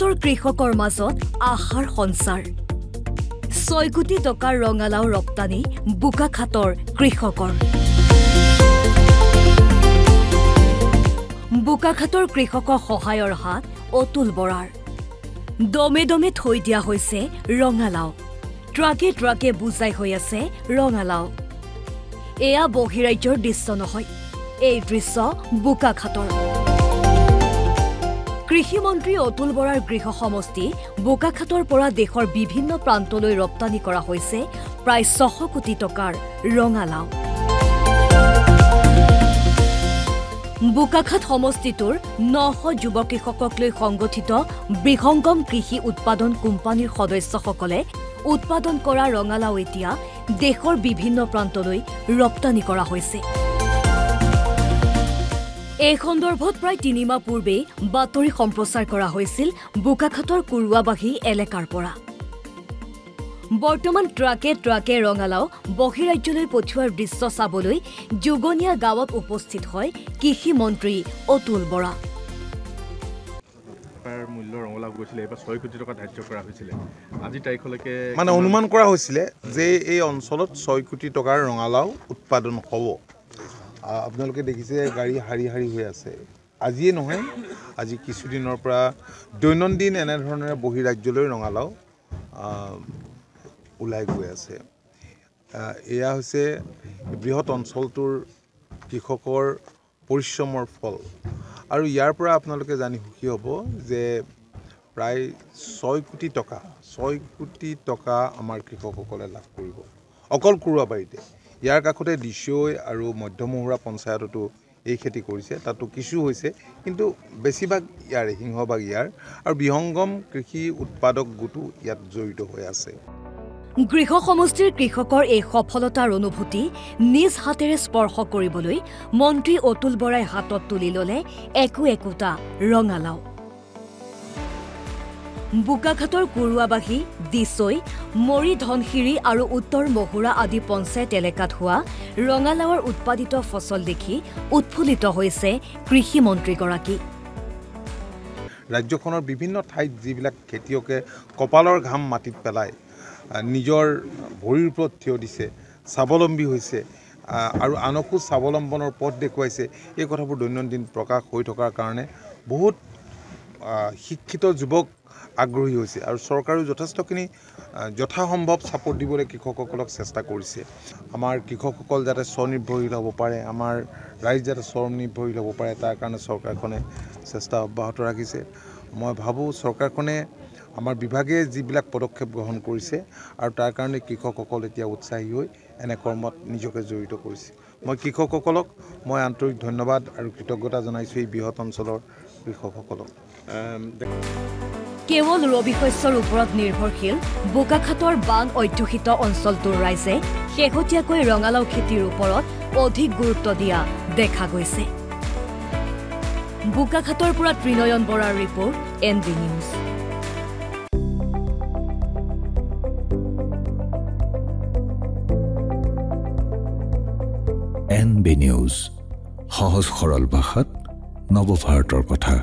বোকাখাতৰ কৃষকৰ মাজত আহাৰ সঞ্চাৰ 6 কোটি টকাৰ ৰঙালাও ৰপ্তানি বোকাখাতৰ কৃষকৰ বোকাখাতৰ কৃষকৰ সহায়ৰ হাত অতুল বৰাৰ দমে দমে থৈ দিয়া হৈছে ৰঙালাও ট্ৰাকে ট্ৰাকে বুজাই হৈ আছে ৰঙালাও এয়া বহিৰাজ্যৰ দৃশ্য নহয় এই দৃশ্য বোকাখাতৰ কৃষি মন্ত্ৰী অতুল বৰাৰ গৃহ সমষ্টি বোকাখাতৰ পৰা দেশৰ বিভিন্ন প্ৰান্তলৈ ৰপ্তানি কৰা হৈছে প্ৰায় 6 কোটি টকাৰ ৰঙালাও বোকাখাত সমষ্টিটোৰ 900 যুৱ কৃষকক লৈ সংগঠিত বৃহংগম কৃষি উৎপাদন কোম্পানীৰ সদস্যসকলে উৎপাদন কৰা ৰঙালাও এতিয়া দেশৰ বিভিন্ন প্ৰান্তলৈ ৰপ্তানি কৰা হৈছে এই সন্দৰ্ভত প্ৰায় 3 মাহ পূৰ্বে বাতৰি সম্প্ৰচাৰ কৰা হৈছিল বোকাখাতৰ কুৰুৱাবাহী এলেকাৰ পৰা বৰ্তমান ট্ৰাকে ট্ৰাকে ৰঙালাও বহিৰাজ্যলৈ পঠিওৱাৰ দৃশ্য চাবলৈ যোগনীয়া গাঁৱত উপস্থিত হয় কৃষি মন্ত্ৰী অতুল বৰা মূল্য ৰঙালাও গৈছিল এবাৰ 6 কোটি টকা ধাৰ্য কৰা হৈছিল আজি তাৰিখলৈকে মানে অনুমান কৰা হৈছিল যে এই অঞ্চলত 6 কোটি টকাৰ ৰঙালাও উৎপাদন হ'ব আপোনালোকে দেখিছে গাড়ী হাৰি হাৰি হৈ আছে আজিয়ে নহয় আজি কিছুদিনৰ পৰা দৈনন্দিন এনে ধৰণে বহিৰাজ্যলৈ ৰঙালাও ওলাই গৈ আছে এয়া হৈছে বৃহৎ অঞ্চলটোৰ কৃষকৰ পৰিশ্ৰমৰ ফল আৰু ইয়াৰ পৰা আপোনালোকে জানি সুখী হ'ব যে প্ৰায় 6 কোটি টকা আমাৰ কৃষকসকলে লাভ কৰিব অকল কুৰুৱাবাৰীতে ইয়াৰ কাষতে দিছৈ আৰু মধ্যমহুৰা পঞ্চায়ততো এই খেতি কৰিছে তাতো কিছু হৈছে কিন্তু বেছিভাগ ইয়াৰ সিংহভাগ ইয়াৰ আৰু বিহংগম কৃষি উৎপাদক গোটো ইয়াত জড়িত হৈ আছে গৃহ সমষ্টিৰ কৃষকৰ এই সফলতাৰ অনুভূতি নিজ হাতেৰে স্পৰ্শ কৰিবলৈ মন্ত্ৰী অতুল বৰাই হাতত তুলি ল'লে একোটা ৰঙালাও বোকাখাতৰ কুৰুৱাবাহী দিছৈ মৰি ধনশিৰি আৰু উত্তৰ মহুৰা আদি পঞ্চায়ত এলেকাত হোৱা ৰঙালাওৰ উৎপাদিত ফচল দেখি উৎফুল্লিত হৈছে কৃষি মন্ত্ৰীগৰাকী ৰাজ্যখনৰ বিভিন্ন ঠাইত যিবিলাক খেতিয়কে কপালৰ ঘাম মাটিত পেলায় নিজৰ ভৰিৰ ওপৰত থিয় দিছে স্বাৱলম্বী হৈছে আৰু আনকো স্বাৱলম্বনৰ পথ দেখুৱাইছে এই কথাবোৰ দৈনন্দিন প্ৰকাশ হৈ থকাৰ কাৰণে বহুত শিক্ষিত যুৱক আগ্ৰহী হৈছে আৰু চৰকাৰেও যথেষ্টখিনি যথাসম্ভৱ ছাপোৰ্ট দিবলৈ কৃষকসকলক চেষ্টা কৰিছে আমাৰ কৃষকসকল যাতে স্বনিৰ্ভৰশীল হ'ব পাৰে আমাৰ ৰাইজ যাতে স্বনিৰ্ভৰশীল হ'ব পাৰে তাৰ কাৰণে চৰকাৰখনে চেষ্টা অব্যাহত ৰাখিছে মই ভাবোঁ চৰকাৰখনে আমাৰ বিভাগে যিবিলাক পদক্ষেপ গ্ৰহণ কৰিছে আৰু তাৰ কাৰণে কৃষকসকল এতিয়া উৎসাহী হৈ এনে কৰ্মত নিজকে জড়িত কৰিছে মই কৃষকসকলক মই আন্তৰিক ধন্যবাদ আৰু কৃতজ্ঞতা জনাইছোঁ এই বৃহৎ অঞ্চলৰ কৃষকসকলক কেৱল ৰবি শস্যৰ ওপৰত নিৰ্ভৰশীল বোকাখাতৰ বান অধ্যুষিত অঞ্চলটোৰ ৰাইজে শেহতীয়াকৈ ৰঙালাও খেতিৰ ওপৰত অধিক গুৰুত্ব দিয়া দেখা গৈছে বোকাখাতৰ পৰা ত্ৰিনয়ন বৰাৰ report NB news NB news সহজ সৰল ভাষাত নৱভাৰতৰ কথা